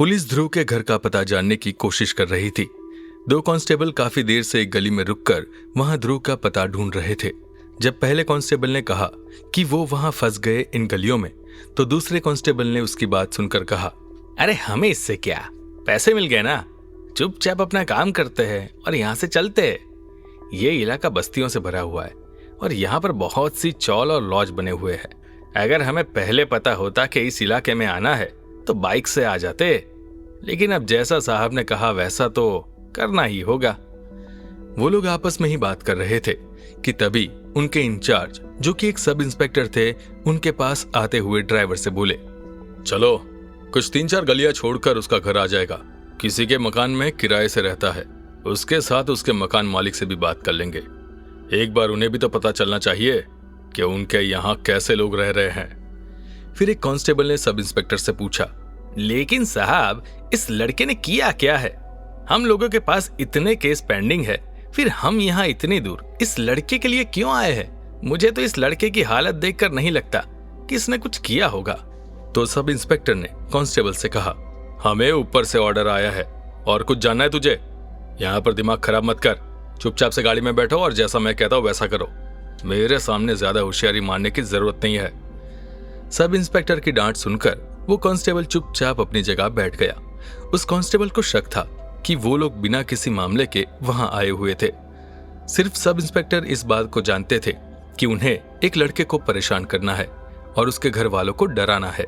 Police ध्रुव के घर का पता जानने की कोशिश कर रही थी। दो कांस्टेबल काफी देर से एक गली में रुककर वहां ध्रुव का पता ढूंढ रहे थे। जब पहले कांस्टेबल ने कहा कि वो वहां फंस गए इन गलियों में, तो दूसरे कांस्टेबल ने उसकी बात सुनकर कहा, अरे हमें इससे क्या, पैसे मिल गए ना, चुपचाप अपना काम करते हैं और यहाँ से चलते हैं। ये इलाका बस्तियों से भरा हुआ है और यहाँ पर बहुत सी चौल और लॉज बने हुए हैं। अगर हमें पहले पता होता कि इस इलाके में आना है तो बाइक से आ जाते, लेकिन अब जैसा साहब ने कहा वैसा तो करना ही होगा। वो लोग आपस में ही बात कर रहे थे कि तभी उनके इंचार्ज, जो कि एक सब इंस्पेक्टर थे, उनके पास आते हुए ड्राइवर से बोले, चलो कुछ 3-4 गलियां छोड़कर उसका घर आ जाएगा। किसी के मकान में किराए से रहता है, उसके साथ उसके मकान मालिक से भी बात कर लेंगे। एक बार उन्हें भी तो पता चलना चाहिए कि उनके यहाँ कैसे लोग रह रहे हैं। फिर एक कांस्टेबल ने सब इंस्पेक्टर से पूछा, लेकिन साहब इस लड़के ने किया क्या है? हम लोगों के पास इतने केस पेंडिंग है, फिर हम यहाँ इतनी दूर इस लड़के के लिए क्यों आए हैं? मुझे तो इस लड़के की हालत देखकर नहीं लगता कि इसने कुछ किया होगा। तो सब इंस्पेक्टर ने कांस्टेबल से कहा, हमें ऊपर से ऑर्डर आया है और कुछ जानना है तुझे? यहाँ पर दिमाग खराब मत कर, चुपचाप से गाड़ी में बैठो और जैसा मैं कहता हूँ वैसा करो। मेरे सामने ज्यादा होशियारी मारने की जरूरत नहीं है। सब इंस्पेक्टर की डांट सुनकर वो कांस्टेबल चुपचाप अपनी जगह बैठ गया। उस कांस्टेबल को शक था कि वो लोग बिना किसी मामले के वहां आए हुए थे। सिर्फ सब इंस्पेक्टर इस बात को जानते थे कि उन्हें एक लड़के को परेशान करना है और उसके घर वालों को डराना है,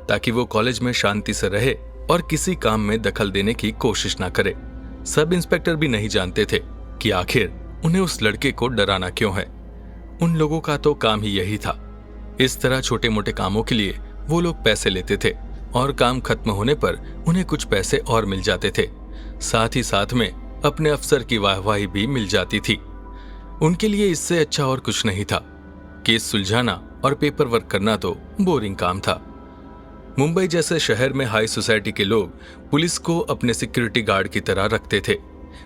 ताकि वो कॉलेज में शांति से रहे और किसी काम में दखल देने की कोशिश ना करे। सब इंस्पेक्टर भी नहीं जानते थे कि आखिर उन्हें उस लड़के को डराना क्यों है। उन लोगों का तो काम ही यही था। इस तरह छोटे मोटे कामों के लिए वो लोग पैसे लेते थे और काम खत्म होने पर उन्हें कुछ पैसे और मिल जाते थे। साथ ही साथ में अपने अफसर की वाहवाही भी मिल जाती थी। उनके लिए इससे अच्छा और कुछ नहीं था। केस सुलझाना और पेपर वर्क करना तो बोरिंग काम था। मुंबई जैसे शहर में हाई सोसाइटी के लोग पुलिस को अपने सिक्योरिटी गार्ड की तरह रखते थे।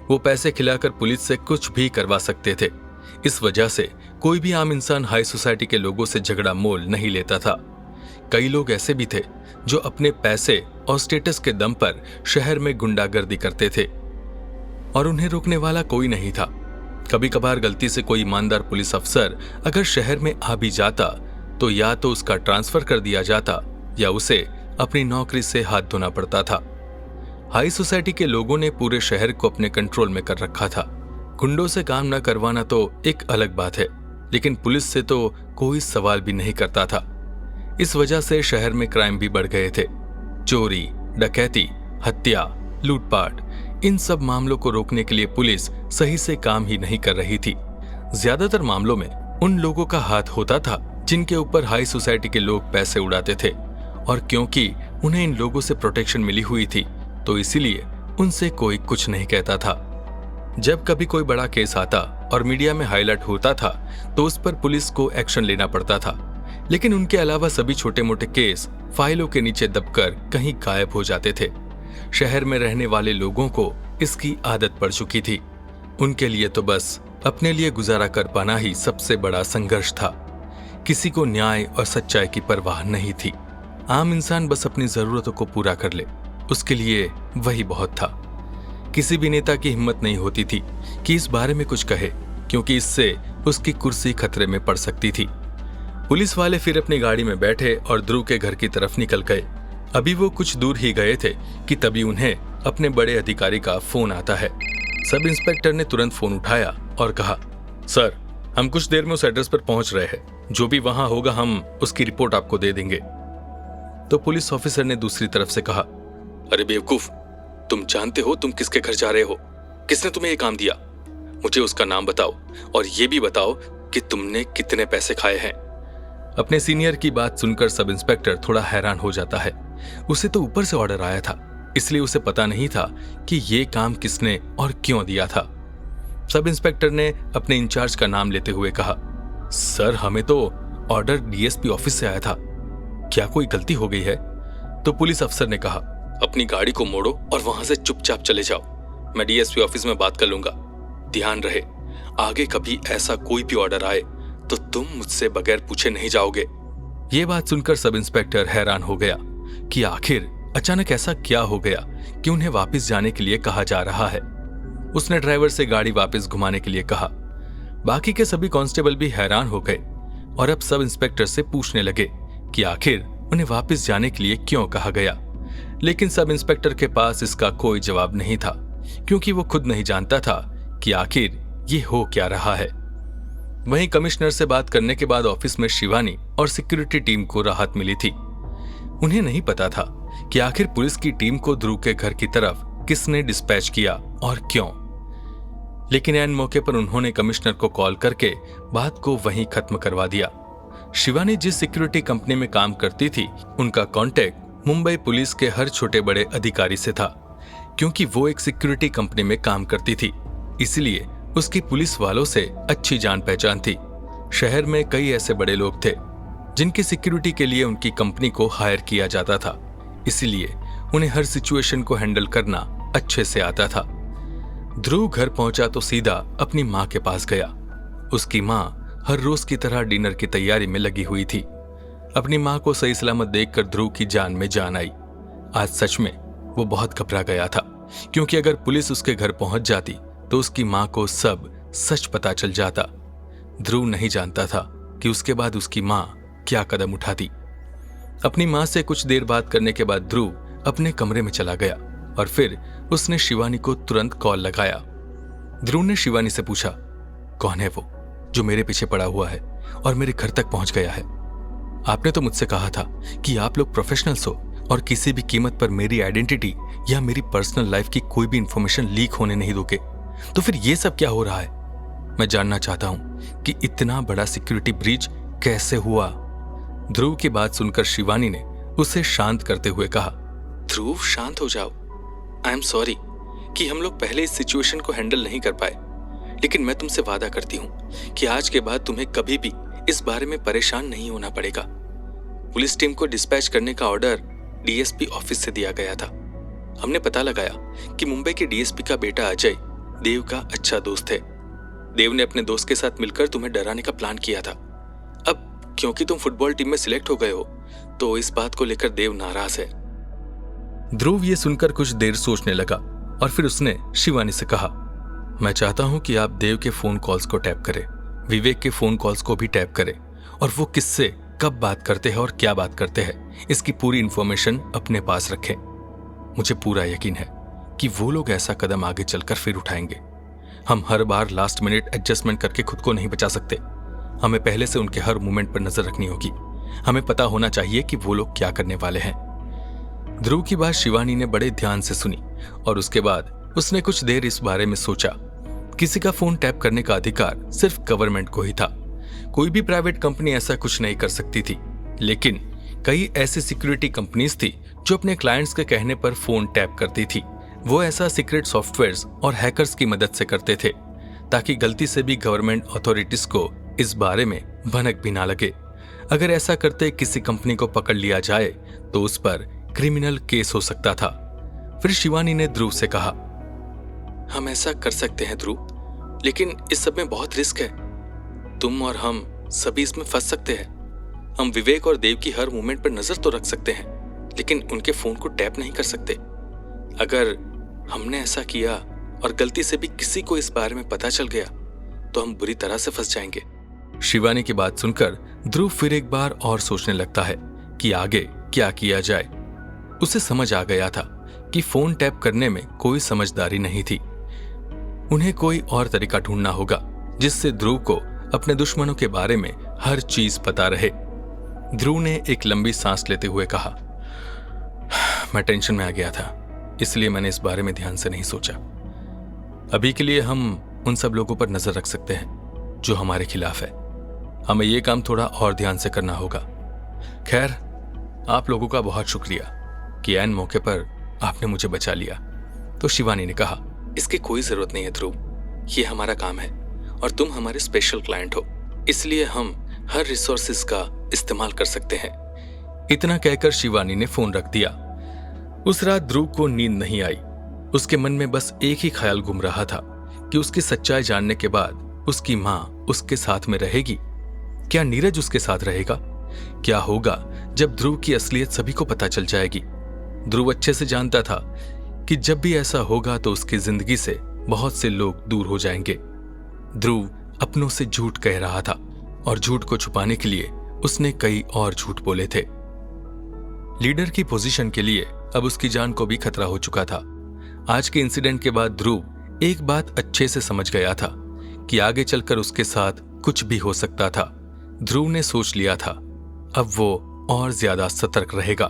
वो पैसे खिलाकर पुलिस से कुछ भी करवा सकते थे। इस वजह से कोई भी आम इंसान हाई सोसाइटी के लोगों से झगड़ा मोल नहीं लेता था। कई लोग ऐसे भी थे जो अपने पैसे और स्टेटस के दम पर शहर में गुंडागर्दी करते थे और उन्हें रोकने वाला कोई नहीं था। कभी कभार गलती से कोई ईमानदार पुलिस अफसर अगर शहर में आ भी जाता तो या तो उसका ट्रांसफर कर दिया जाता या उसे अपनी नौकरी से हाथ धोना पड़ता था। हाई सोसाइटी के लोगों ने पूरे शहर को अपने कंट्रोल में कर रखा था। गुंडों से काम न करवाना तो एक अलग बात है, लेकिन पुलिस से तो कोई सवाल भी नहीं करता था। इस वजह से शहर में क्राइम भी बढ़ गए थे। चोरी, डकैती, हत्या, लूटपाट, इन सब मामलों को रोकने के लिए पुलिस सही से काम ही नहीं कर रही थी। ज्यादातर मामलों में उन लोगों का हाथ होता था जिनके ऊपर हाई सोसाइटी के लोग पैसे उड़ाते थे, और क्योंकि उन्हें इन लोगों से प्रोटेक्शन मिली हुई थी तो इसीलिए उनसे कोई कुछ नहीं कहता था। जब कभी कोई बड़ा केस आता और मीडिया में हाईलाइट होता था तो उस पर पुलिस को एक्शन लेना पड़ता था, लेकिन उनके अलावा सभी छोटे मोटे केस फाइलों के नीचे दबकर कहीं गायब हो जाते थे। शहर में रहने वाले लोगों को इसकी आदत पड़ चुकी थी। उनके लिए तो बस अपने लिए गुजारा कर पाना ही सबसे बड़ा संघर्ष था। किसी को न्याय और सच्चाई की परवाह नहीं थी। आम इंसान बस अपनी जरूरतों को पूरा कर ले, उसके लिए वही बहुत था। किसी भी नेता की हिम्मत नहीं होती थी कि इस बारे में कुछ कहे, क्योंकि इससे उसकी कुर्सी खतरे में पड़ सकती थी। पुलिस वाले फिर अपनी गाड़ी में बैठे और ध्रुव के घर की तरफ निकल गए। अभी वो कुछ दूर ही गए थे कि तभी उन्हें अपने बड़े अधिकारी का फोन आता है। सब इंस्पेक्टर ने तुरंत फोन उठाया और कहा, सर हम कुछ देर में उस एड्रेस पर पहुंच रहे हैं, जो भी वहां होगा हम उसकी रिपोर्ट आपको दे देंगे। तो पुलिस ऑफिसर ने दूसरी तरफ से कहा, अरे बेवकूफ, तुम जानते हो तुम किसके घर जा रहे हो? किसने तुम्हें ये काम दिया? मुझे उसका नाम बताओ और ये भी बताओ कि तुमने कितने पैसे खाए हैं। अपने सीनियर की बात सुनकर सब इंस्पेक्टर थोड़ा हैरान हो जाता है। उसे तो ऊपर से ऑर्डर आया था, इसलिए उसे पता नहीं था कि ये काम किसने और क्यों दिया था। सब इंस्पेक्टर ने अपने इंचार्ज का नाम लेते हुए कहा, सर हमें तो ऑर्डर डीएसपी ऑफिस से आया था, क्या कोई गलती हो गई है? तो पुलिस अफसर ने कहा, अपनी गाड़ी को मोड़ो और वहां से चुपचाप चले जाओ, मैं डीएसपी ऑफिस में बात कर लूंगा। ध्यान रहे आगे कभी ऐसा कोई भी ऑर्डर आए तो तुम मुझसे बगैर पूछे नहीं जाओगे। ये बात सुनकर सब इंस्पेक्टर हैरान हो गया कि आखिर अचानक ऐसा क्या हो गया कि उन्हें वापस जाने के लिए कहा जा रहा है। उसने ड्राइवर से गाड़ी वापस घुमाने के लिए कहा। बाकी के सभी कांस्टेबल भी हैरान हो गए और अब सब इंस्पेक्टर से पूछने लगे कि आखिर उन्हें वापस जाने के लिए क्यों कहा गया। लेकिन सब इंस्पेक्टर के पास इसका कोई जवाब नहीं था, क्योंकि वो खुद नहीं जानता था कि आखिर ये हो क्या रहा है। वहीं कमिश्नर से बात करने के बाद ऑफिस में शिवानी और सिक्योरिटी टीम को राहत मिली थी। उन्हें नहीं पता था कि आखिर पुलिस की टीम को ध्रुव के घर की तरफ किसने डिस्पैच किया और क्यों। लेकिन ऐन मौके पर उन्होंने कमिश्नर को कॉल करके बात को वहीं खत्म करवा दिया। शिवानी जिस सिक्योरिटी कंपनी में काम करती थी, उनका कांटेक्ट मुंबई पुलिस के हर छोटे बड़े अधिकारी से था। क्योंकि वो एक सिक्योरिटी कंपनी में काम करती थी, इसलिए उसकी पुलिस वालों से अच्छी जान पहचान थी। शहर में कई ऐसे बड़े लोग थे जिनकी सिक्योरिटी के लिए उनकी कंपनी को हायर किया जाता था, इसलिए उन्हें हर सिचुएशन को हैंडल करना अच्छे से आता था। ध्रुव घर पहुंचा तो सीधा अपनी माँ के पास गया। उसकी माँ हर रोज की तरह डिनर की तैयारी में लगी हुई थी। अपनी माँ को सही सलामत देखकर ध्रुव की जान में जान आई। आज सच में वो बहुत घबरा गया था, क्योंकि अगर पुलिस उसके घर पहुंच जाती तो उसकी माँ को सब सच पता चल जाता। ध्रुव नहीं जानता था कि उसके बाद उसकी माँ क्या कदम उठाती। अपनी माँ से कुछ देर बात करने के बाद ध्रुव अपने कमरे में चला गया और फिर उसने शिवानी को तुरंत कॉल लगाया। ध्रुव ने शिवानी से पूछा, कौन है वो जो मेरे पीछे पड़ा हुआ है और मेरे घर तक पहुंच गया है? आपने तो मुझसे कहा था कि आप लोग प्रोफेशनल्स हो और किसी भी कीमत पर मेरी आइडेंटिटी या मेरी पर्सनल लाइफ की कोई भी इंफॉर्मेशन लीक होने नहीं दोगे। तो फिर ये सब क्या हो रहा है? मैं जानना चाहता हूं कि इतना बड़ा सिक्योरिटी ब्रीच कैसे हुआ। ध्रुव की बात सुनकर शिवानी ने उसे शांत करते हुए कहा, ध्रुव शांत हो जाओ। आई एम सॉरी कि हम लोग पहले इस सिचुएशन को हैंडल नहीं कर पाए, लेकिन मैं तुमसे वादा करती हूँ कि आज के बाद तुम्हें कभी भी इस बारे में परेशान नहीं होना पड़ेगा। पुलिस टीम को डिस्पैच करने का ऑर्डर डीएसपी ऑफिस से दिया गया था। हमने पता लगाया कि मुंबई के डीएसपी का बेटा अजय देव का अच्छा दोस्त है। देव ने अपने दोस्त के साथ मिलकर तुम्हें डराने का प्लान किया था। अब क्योंकि तुम फुटबॉल टीम में सिलेक्ट हो गए हो, तो इस बात को लेकर देव नाराज है। ध्रुव ये सुनकर कुछ देर सोचने लगा और फिर उसने शिवानी से कहा, मैं चाहता हूं कि आप देव के फोन कॉल्स को टैप करें, विवेक के फोन कॉल्स को भी टैप करें और वो किससे कब बात करते हैं और क्या बात करते हैं, इसकी पूरी इंफॉर्मेशन अपने पास रखें। मुझे पूरा यकीन है कि वो लोग ऐसा कदम आगे चलकर फिर उठाएंगे। हम हर बार लास्ट मिनट एडजस्टमेंट करके खुद को नहीं बचा सकते। हमें पहले से उनके हर मूवमेंट पर नजर रखनी होगी। हमें पता होना चाहिए कि वो लोग क्या करने वाले हैं। ध्रुव की बात शिवानी ने बड़े ध्यान से सुनी और उसके बाद उसने कुछ देर इस बारे में सोचा। किसी का फोन टैप करने का अधिकार सिर्फ गवर्नमेंट को ही था। कोई भी प्राइवेट कंपनी ऐसा कुछ नहीं कर सकती थी, लेकिन कई ऐसी सिक्योरिटी कंपनीज थी जो अपने क्लाइंट्स के कहने पर फोन टैप करती थी। वो ऐसा सीक्रेट सॉफ्टवेयर्स और हैकर्स की मदद से करते थे, ताकि गलती से भी गवर्नमेंट अथॉरिटीज को इस बारे में भनक भी ना लगे। अगर ऐसा करते किसी कंपनी को पकड़ लिया जाए तो उस पर क्रिमिनल केस हो सकता था। फिर शिवानी ने ध्रुव से कहा, हम ऐसा कर सकते हैं ध्रुव, लेकिन इस सब में बहुत रिस्क है। तुम और हम सभी इसमें फंस सकते हैं। हम विवेक और देव की हर मूवमेंट पर नजर तो रख सकते हैं, लेकिन उनके फोन को टैप नहीं कर सकते। अगर हमने ऐसा किया और गलती से भी किसी को इस बारे में पता चल गया तो हम बुरी तरह से फंस जाएंगे। शिवानी की बात सुनकर ध्रुव फिर एक बार और सोचने लगता है कि आगे क्या किया जाए। उसे समझ आ गया था कि फोन टैप करने में कोई समझदारी नहीं थी। उन्हें कोई और तरीका ढूंढना होगा जिससे ध्रुव को अपने दुश्मनों के बारे में हर चीज पता रहे। ध्रुव ने एक लंबी सांस लेते हुए कहा, मैं टेंशन में आ गया था, इसलिए मैंने इस बारे में ध्यान से नहीं सोचा। अभी के लिए हम उन सब लोगों पर नजर रख सकते हैं जो हमारे खिलाफ है। हमें यह काम थोड़ा और ध्यान से करना होगा। खैर, आप लोगों का बहुत शुक्रिया कि ऐन मौके पर आपने मुझे बचा लिया। तो शिवानी ने कहा, इसकी कोई जरूरत नहीं है ध्रुव, ये हमारा काम है और तुम हमारे स्पेशल क्लाइंट हो, इसलिए हम हर रिसोर्सेज का इस्तेमाल कर सकते हैं। इतना कहकर शिवानी ने फोन रख दिया। उस रात ध्रुव को नींद नहीं आई। उसके मन में बस एक ही ख्याल घूम रहा था कि उसकी सच्चाई जानने के बाद उसकी माँ उसके साथ में रहेगी। क्या नीरज उसके साथ रहेगा? क्या होगा जब ध्रुव की असलियत सभी को पता चल जाएगी? ध्रुव अच्छे से जानता था कि जब भी ऐसा होगा तो उसकी जिंदगी से बहुत से लोग दूर हो जाएंगे। ध्रुव अपनों से झूठ कह रहा था और झूठ को छुपाने के लिए उसने कई और झूठ बोले थे। लीडर की पोजीशन के लिए अब उसकी जान को भी खतरा हो चुका था। आज के इंसिडेंट के बाद ध्रुव एक बात अच्छे से समझ गया था कि आगे चलकर उसके साथ कुछ भी हो सकता था। ध्रुव ने सोच लिया था अब वो और ज्यादा सतर्क रहेगा।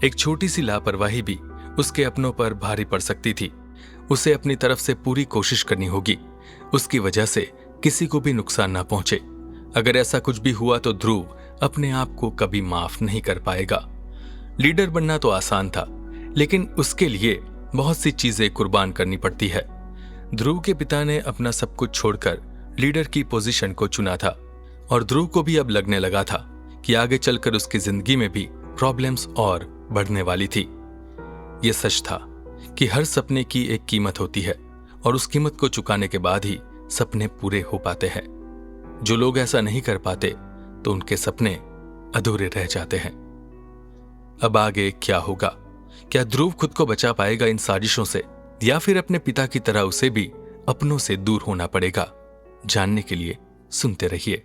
एक छोटी सी लापरवाही भी उसके अपनों पर भारी पड़ सकती थी। उसे अपनी तरफ से पूरी कोशिश करनी होगी, उसकी वजह से किसी को भी नुकसान ना पहुंचे। अगर ऐसा कुछ भी हुआ तो ध्रुव अपने आप को कभी माफ नहीं कर पाएगा। लीडर बनना तो आसान था, लेकिन उसके लिए बहुत सी चीजें कुर्बान करनी पड़ती है। ध्रुव के पिता ने अपना सब कुछ छोड़कर लीडर की पोजीशन को चुना था और ध्रुव को भी अब लगने लगा था कि आगे चलकर उसकी जिंदगी में भी प्रॉब्लम्स और बढ़ने वाली थी। यह सच था कि हर सपने की एक कीमत होती है और उस कीमत को चुकाने के बाद ही सपने पूरे हो पाते हैं। जो लोग ऐसा नहीं कर पाते तो उनके सपने अधूरे रह जाते हैं। अब आगे क्या होगा? क्या ध्रुव खुद को बचा पाएगा इन साजिशों से, या फिर अपने पिता की तरह उसे भी अपनों से दूर होना पड़ेगा? जानने के लिए सुनते रहिए।